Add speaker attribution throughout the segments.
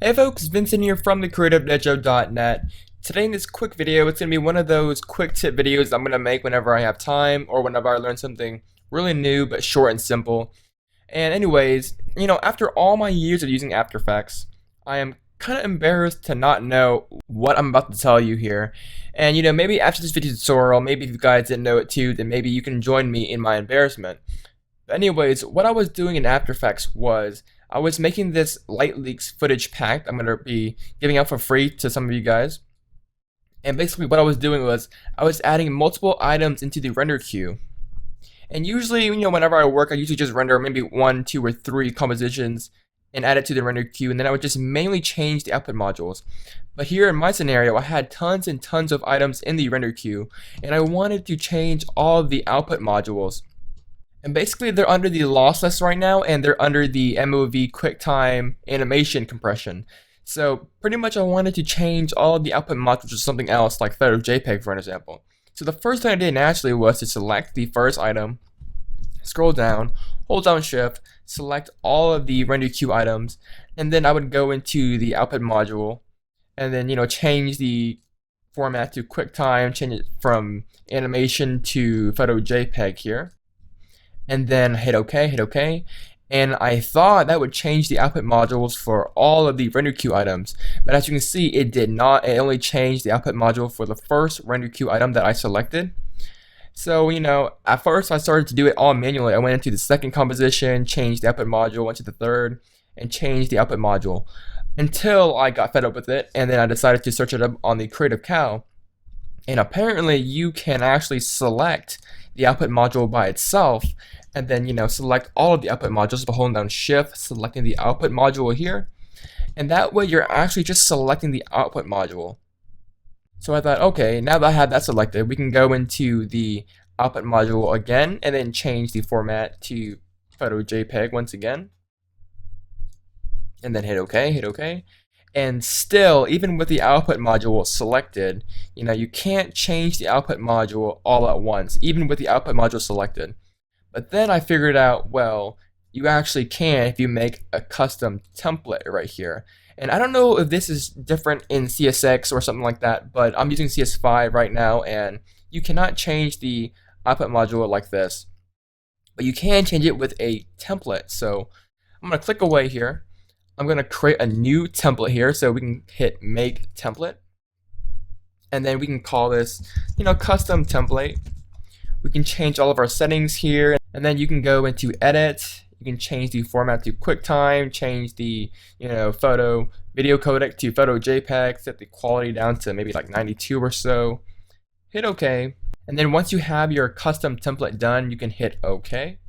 Speaker 1: Hey folks, Vincent here from the CreativeDojovia.net. Today in this quick video, it's going to be one of those quick tip videos I'm going to make whenever I have time or whenever I learn something really new but short and simple. And anyways, after all my years of using After Effects, I am kind of embarrassed to not know what I'm about to tell you here. And maybe after this video tutorial, maybe if you guys didn't know it too, then maybe you can join me in my embarrassment. But anyways, what I was doing in After Effects was I was making this light leaks footage pack I'm going to be giving out for free to some of you guys. And basically what I was doing was I was adding multiple items into the render queue. And usually, whenever I work, I usually just render maybe 1, 2, or 3 compositions and add it to the render queue, and then I would just mainly change the output modules. But here in my scenario, I had tons and tons of items in the render queue, and I wanted to change all of the output modules. And basically they're under the lossless right now, and they're under the MOV QuickTime animation compression. So pretty much I wanted to change all of the output modules to something else, like photo JPEG for an example. So the first thing I did naturally was to select the first item, scroll down, hold down shift, select all of the render queue items, and then I would go into the output module and then change the format to QuickTime, change it from animation to photo JPEG here, and then hit OK, and I thought that would change the output modules for all of the render queue items, but as you can see, it did not. It only changed the output module for the first render queue item that I selected. So at first I started to do it all manually. I went into the second composition, changed the output module, went to the third, and changed the output module until I got fed up with it, and then I decided to search it up on the Creative Cow. And apparently you can actually select the output module by itself and then select all of the output modules by holding down shift, selecting the output module here, and that way you're actually just selecting the output module. So I thought, okay, now that I have that selected, we can go into the output module again and then change the format to photo JPEG once again, and then hit OK. And still, even with the output module selected, you can't change the output module all at once, even with the output module selected. But then I figured out, well, you actually can if you make a custom template right here. And I don't know if this is different in CSX or something like that, but I'm using CS5 right now, and you cannot change the output module like this. But you can change it with a template. So I'm going to click away here. I'm going to create a new template here, so we can hit make template, and then we can call this custom template. We can change all of our settings here, and then you can go into edit. You can change the format to QuickTime, change the photo video codec to photo JPEG, set the quality down to maybe like 92 or so, hit OK, and then once you have your custom template done, you can hit OK.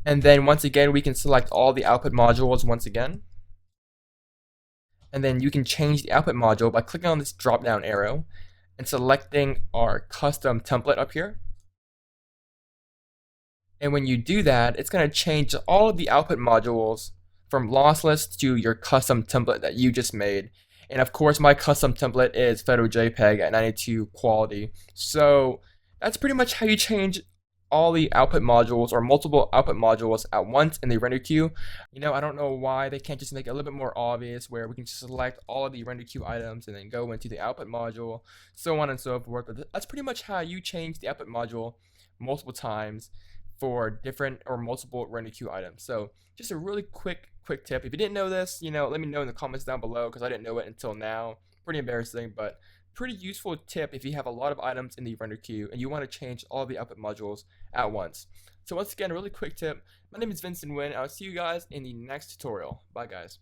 Speaker 1: And then once again, we can select all the output modules once again. And then you can change the output module by clicking on this drop down arrow and selecting our custom template up here. And when you do that, it's going to change all of the output modules from lossless to your custom template that you just made. And of course, my custom template is photo JPEG at 92 quality. So that's pretty much how you change all the output modules or multiple output modules at once in the render queue. I don't know why they can't just make it a little bit more obvious where we can just select all of the render queue items and then go into the output module, so on and so forth. But that's pretty much how you change the output module multiple times for different or multiple render queue items. So just a really quick tip. If you didn't know this, let me know in the comments down below, because I didn't know it until now. Pretty embarrassing, but pretty useful tip if you have a lot of items in the render queue and you want to change all the output modules at once. So once again, a really quick tip. My name is Vincent Nguyen. I'll see you guys in the next tutorial. Bye guys.